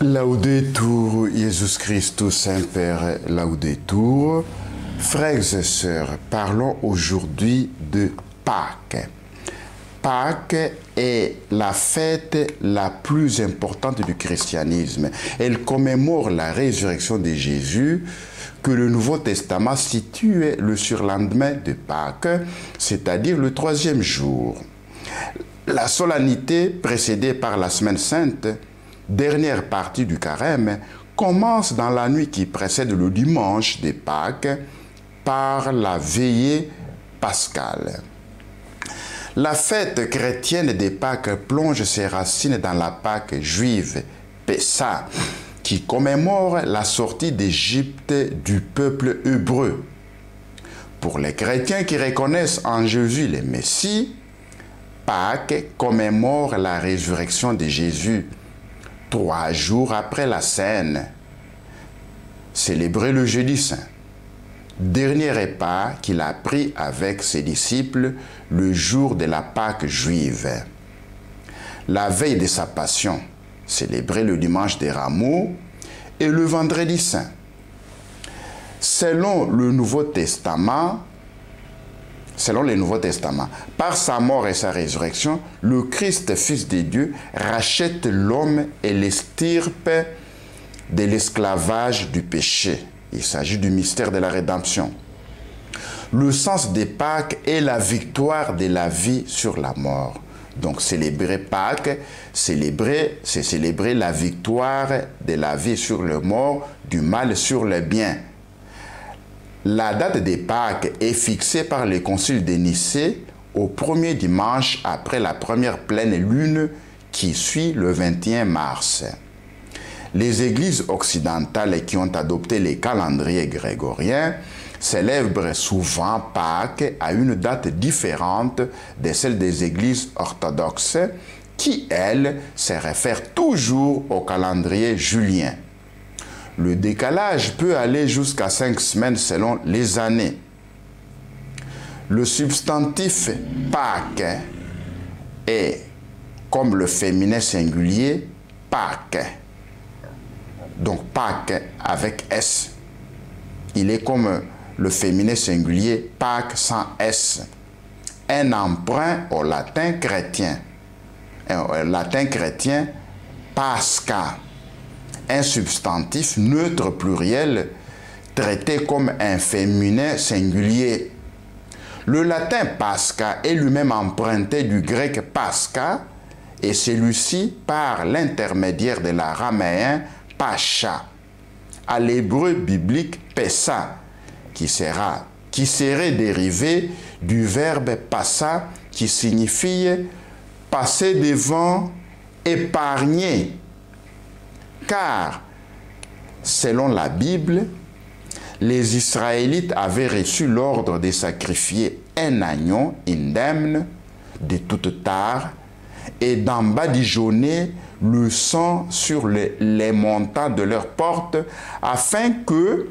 Laudetur Jesus Christus Semper Laudetur. Frères et sœurs, parlons aujourd'hui de Pâques. Pâques est la fête la plus importante du christianisme. Elle commémore la résurrection de Jésus que le Nouveau Testament situe le surlendemain de Pâques, c'est-à-dire le troisième jour. La solennité précédée par la Semaine Sainte, dernière partie du carême, commence dans la nuit qui précède le dimanche de Pâques par la veillée pascale. La fête chrétienne des Pâques plonge ses racines dans la Pâque juive, Pessah, qui commémore la sortie d'Égypte du peuple hébreu. Pour les chrétiens qui reconnaissent en Jésus le Messie, Pâques commémore la résurrection de Jésus 3 jours après la scène, célébré le jeudi saint, dernier repas qu'il a pris avec ses disciples le jour de la Pâque juive. La veille de sa passion, célébré le dimanche des Rameaux et le vendredi saint. Selon le Nouveau Testament, par sa mort et sa résurrection, le Christ, Fils de Dieu, rachète l'homme et l'extirpe de l'esclavage du péché. Il s'agit du mystère de la rédemption. Le sens des Pâques est la victoire de la vie sur la mort. Donc célébrer Pâques, c'est célébrer la victoire de la vie sur le mort, du mal sur le bien. La date des Pâques est fixée par le concile de Nicée au premier dimanche après la première pleine lune qui suit le 21 mars. Les églises occidentales qui ont adopté les calendriers grégoriens célèbrent souvent Pâques à une date différente de celle des églises orthodoxes qui, elles, se réfèrent toujours au calendrier julien. Le décalage peut aller jusqu'à 5 semaines selon les années. Le substantif Pâques est, comme le féminin singulier, Pâques. Donc Pâques avec S. Il est comme le féminin singulier Pâques sans S. Un emprunt au latin chrétien. Latin chrétien, Pascha. Un substantif neutre pluriel traité comme un féminin singulier. Le latin Pascha est lui-même emprunté du grec Pascha et celui-ci par l'intermédiaire de l'araméen Pacha, à l'hébreu biblique Pessa, qui serait dérivé du verbe passa qui signifie passer devant, épargner. Car, selon la Bible, les Israélites avaient reçu l'ordre de sacrifier un agneau indemne de toute tare et d'en badigeonner le sang sur les montants de leurs portes afin que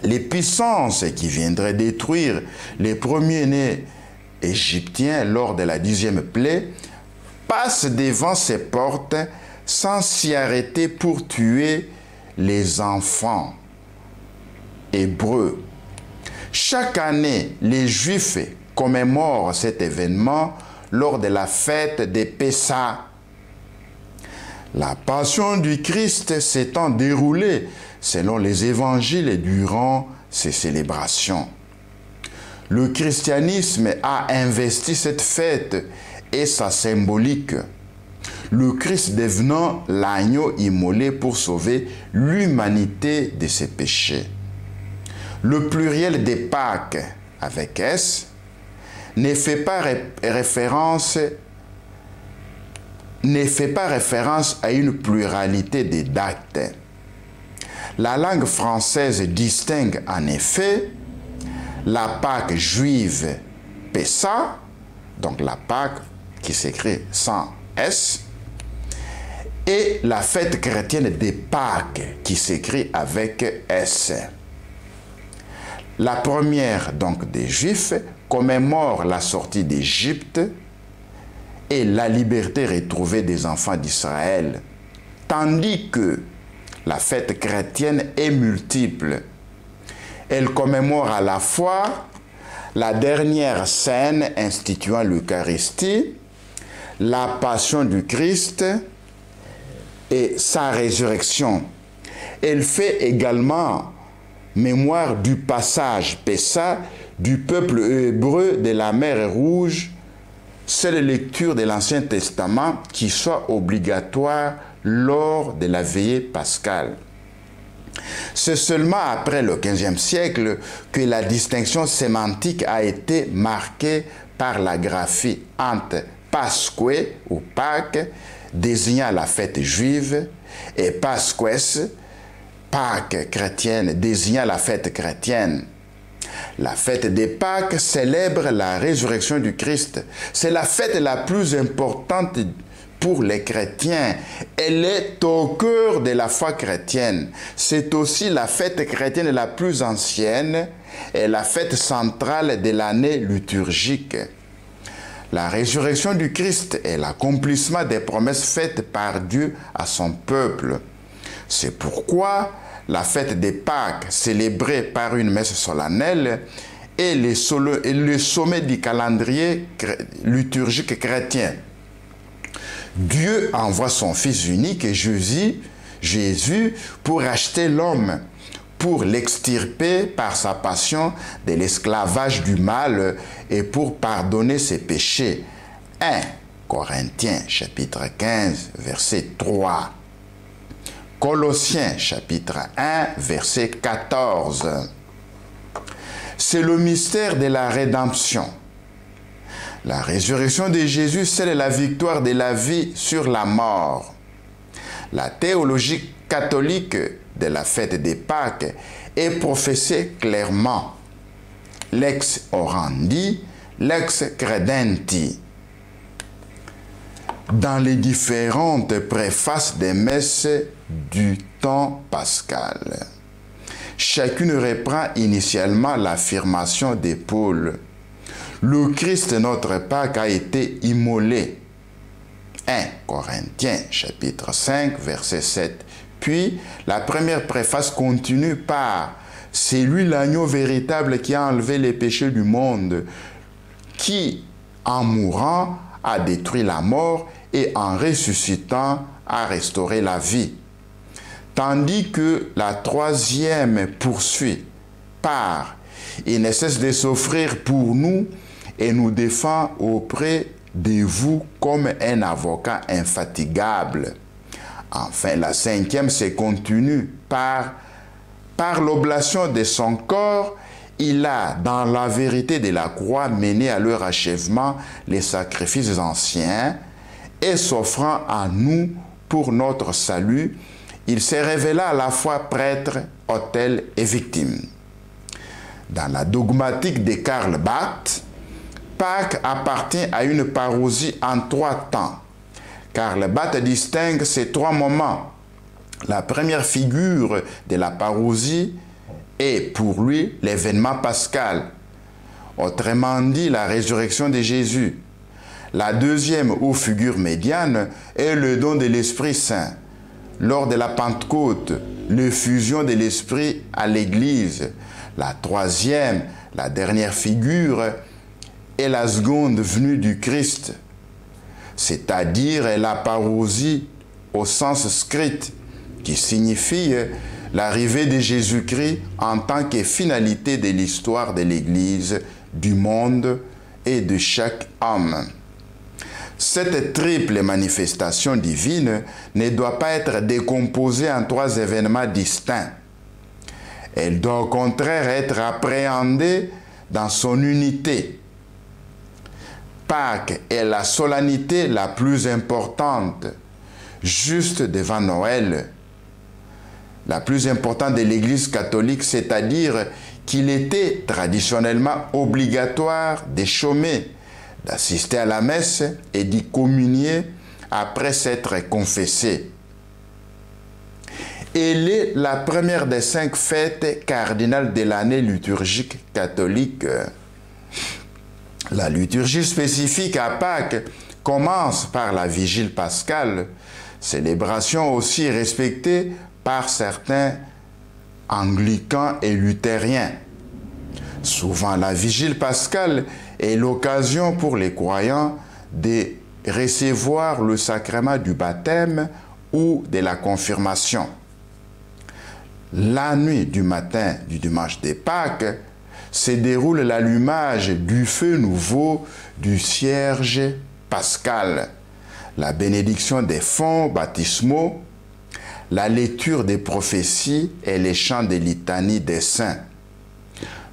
les puissances qui viendraient détruire les premiers-nés égyptiens lors de la 10e plaie passent devant ces portes sans s'y arrêter pour tuer les enfants hébreux. Chaque année, les Juifs commémorent cet événement lors de la fête de Pessah. La passion du Christ s'étant déroulée selon les évangiles durant ces célébrations. Le christianisme a investi cette fête et sa symbolique. Le Christ devenant l'agneau immolé pour sauver l'humanité de ses péchés. Le pluriel des Pâques, avec S, ne fait pas référence à une pluralité de dates. La langue française distingue en effet la Pâque juive Pessah, donc la Pâque qui s'écrit sans S, et la fête chrétienne des Pâques qui s'écrit avec S. La première, donc des Juifs, commémore la sortie d'Égypte et la liberté retrouvée des enfants d'Israël tandis que la fête chrétienne est multiple. Elle commémore à la fois la dernière scène instituant l'Eucharistie, la passion du Christ et sa résurrection. Elle fait également mémoire du passage Pessa du peuple hébreu de la mer Rouge. C'est la lecture de l'Ancien Testament qui soit obligatoire lors de la veillée pascale. C'est seulement après le XVe siècle que la distinction sémantique a été marquée par la graphie entre Pasque ou Pâques, désignant la fête juive, et Pasques, Pâques chrétienne, désignant la fête chrétienne. La fête des Pâques célèbre la résurrection du Christ. C'est la fête la plus importante pour les chrétiens. Elle est au cœur de la foi chrétienne. C'est aussi la fête chrétienne la plus ancienne et la fête centrale de l'année liturgique. La résurrection du Christ est l'accomplissement des promesses faites par Dieu à son peuple. C'est pourquoi la fête des Pâques, célébrée par une messe solennelle, est le sommet du calendrier liturgique chrétien. Dieu envoie son Fils unique, Jésus, pour racheter l'homme, pour l'extirper par sa passion de l'esclavage du mal et pour pardonner ses péchés. 1 Corinthiens chapitre 15, verset 3. Colossiens chapitre 1, verset 14. C'est le mystère de la rédemption. La résurrection de Jésus, c'est la victoire de la vie sur la mort. La théologie catholique de la fête des Pâques est professée clairement. Lex orandi, lex credenti. Dans les différentes préfaces des messes du temps pascal, chacune reprend initialement l'affirmation de Paul. Le Christ, notre Pâque, a été immolé. 1 Corinthiens, chapitre 5, verset 7. Puis, la première préface continue par « C'est lui l'agneau véritable qui a enlevé les péchés du monde, qui, en mourant, a détruit la mort et en ressuscitant, a restauré la vie. » Tandis que la troisième poursuit par « Il ne cesse de s'offrir pour nous et nous défend auprès de vous comme un avocat infatigable. » Enfin, la cinquième se continue par l'oblation de son corps, il a, dans la vérité de la croix, mené à leur achèvement les sacrifices anciens et s'offrant à nous pour notre salut, il s'est révélé à la fois prêtre, autel et victime. Dans la dogmatique de Karl Barth, Pâques appartient à une parousie en 3 temps. Karl Barth distingue ces 3 moments. La première figure de la parousie est pour lui l'événement pascal, autrement dit la résurrection de Jésus. La deuxième ou figure médiane est le don de l'Esprit Saint. Lors de la Pentecôte, l'effusion de l'Esprit à l'Église. La troisième, la dernière figure, est la seconde venue du Christ, c'est-à-dire la parousie au sens strict, qui signifie l'arrivée de Jésus-Christ en tant que finalité de l'histoire de l'Église, du monde et de chaque homme. Cette triple manifestation divine ne doit pas être décomposée en 3 événements distincts. Elle doit au contraire être appréhendée dans son unité. Pâques est la solennité la plus importante, juste devant Noël, la plus importante de l'Église catholique, c'est-à-dire qu'il était traditionnellement obligatoire de chômer, d'assister à la messe et d'y communier après s'être confessé. Elle est la première des 5 fêtes cardinales de l'année liturgique catholique. La liturgie spécifique à Pâques commence par la vigile pascale, célébration aussi respectée par certains anglicans et luthériens. Souvent, la vigile pascale est l'occasion pour les croyants de recevoir le sacrement du baptême ou de la confirmation. La nuit du matin du dimanche des Pâques se déroule l'allumage du feu nouveau du cierge pascal, la bénédiction des fonds baptismaux, la lecture des prophéties et les chants des litanies des saints.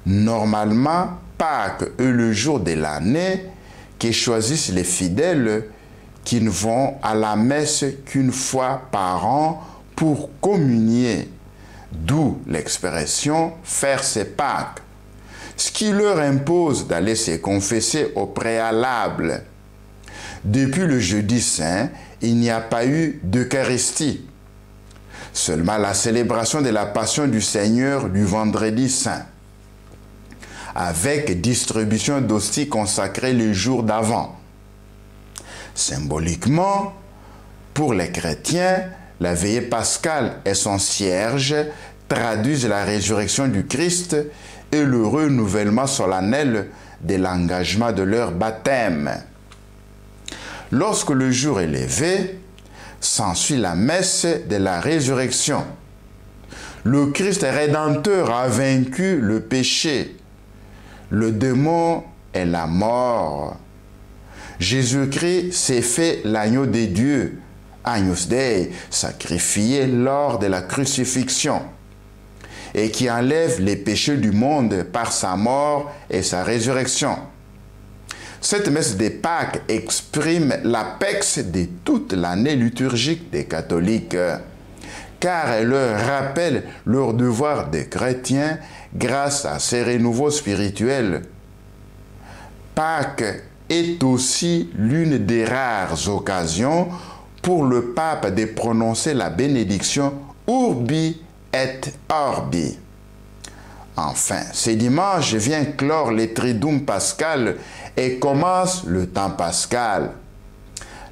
Normalement, Pâques est le jour de l'année que choisissent les fidèles qui ne vont à la messe qu'une fois par an pour communier, d'où l'expression « faire ses Pâques », ce qui leur impose d'aller se confesser au préalable. Depuis le jeudi saint, il n'y a pas eu d'Eucharistie. Seulement la célébration de la Passion du Seigneur du vendredi saint, avec distribution d'hosties consacrées le jour d'avant. Symboliquement, pour les chrétiens, la veillée pascale et son cierge traduisent la résurrection du Christ et le renouvellement solennel de l'engagement de leur baptême. Lorsque le jour est levé, s'ensuit la messe de la résurrection. Le Christ rédempteur a vaincu le péché, le démon et la mort. Jésus-Christ s'est fait l'agneau de Dieu, Agnus Dei, sacrifié lors de la crucifixion, et qui enlève les péchés du monde par sa mort et sa résurrection. Cette messe des Pâques exprime l'apex de toute l'année liturgique des catholiques, car elle leur rappelle leur devoir de chrétiens grâce à ces renouveaux spirituels. Pâques est aussi l'une des rares occasions pour le pape de prononcer la bénédiction Urbi et Orbi. Enfin, ce dimanche vient clore le Triduum pascal et commence le temps pascal.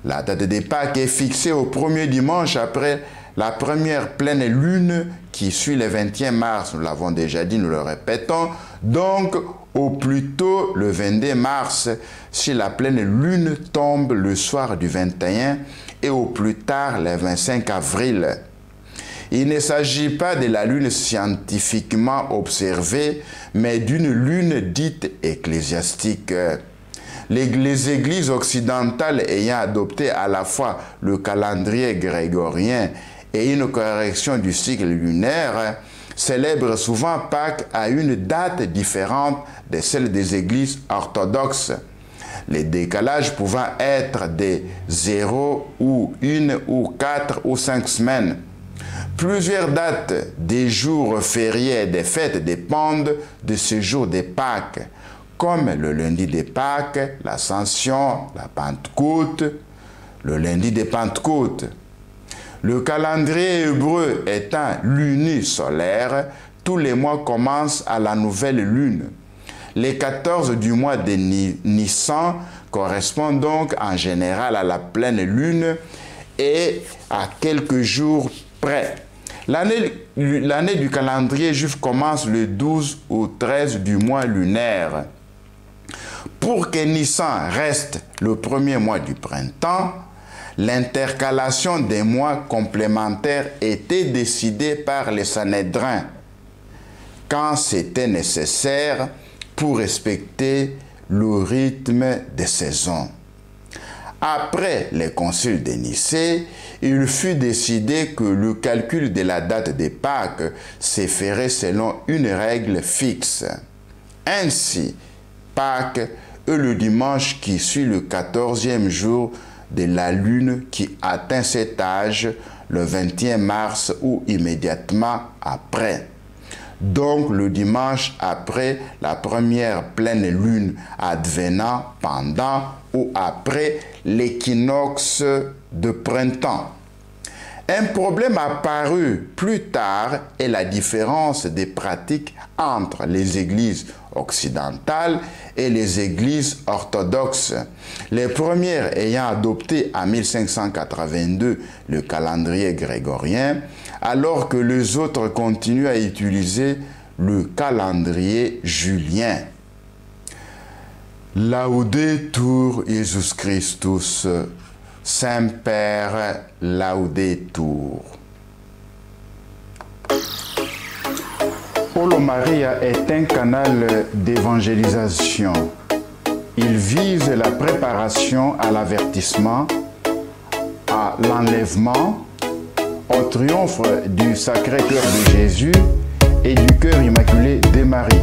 La date des Pâques est fixée au premier dimanche après la première pleine lune qui suit le 21 mars. Nous l'avons déjà dit, nous le répétons. Donc, au plus tôt le 22 mars, si la pleine lune tombe le soir du 21 et au plus tard le 25 avril. Il ne s'agit pas de la lune scientifiquement observée, mais d'une lune dite ecclésiastique. Les églises occidentales ayant adopté à la fois le calendrier grégorien et une correction du cycle lunaire, célèbrent souvent Pâques à une date différente de celle des églises orthodoxes. Les décalages pouvant être de 0 ou 1 ou 4 ou 5 semaines. Plusieurs dates des jours fériés et des fêtes dépendent de ce jour des Pâques, comme le lundi des Pâques, l'Ascension, la Pentecôte, le lundi des Pentecôtes. Le calendrier hébreu étant lunisolaire, tous les mois commencent à la nouvelle lune. Les 14 du mois de Nissan correspondent donc en général à la pleine lune et à quelques jours près. L'année du calendrier juif commence le 12 ou 13 du mois lunaire. Pour que Nissan reste le premier mois du printemps, l'intercalation des mois complémentaires était décidée par les Sanhédrins quand c'était nécessaire pour respecter le rythme des saisons. Après les conciles de Nicée, il fut décidé que le calcul de la date des Pâques se ferait selon une règle fixe. Ainsi, Pâques est le dimanche qui suit le 14e jour de la lune qui atteint cet âge le 21 mars ou immédiatement après. Donc le dimanche après la première pleine lune advenant pendant ou après l'équinoxe de printemps. Un problème apparu plus tard est la différence des pratiques entre les églises occidentales et les églises orthodoxes. Les premières ayant adopté en 1582 le calendrier grégorien, alors que les autres continuent à utiliser le calendrier julien. Laudetur Jesus Christus, Saint-Père Laudetur. Paulo Maria est un canal d'évangélisation. Il vise la préparation à l'avertissement, à l'enlèvement, au triomphe du Sacré-Cœur de Jésus et du cœur immaculé de Marie.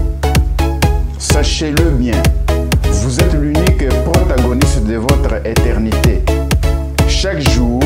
Sachez-le bien, vous êtes l'unique protagoniste de votre éternité. Chaque jour,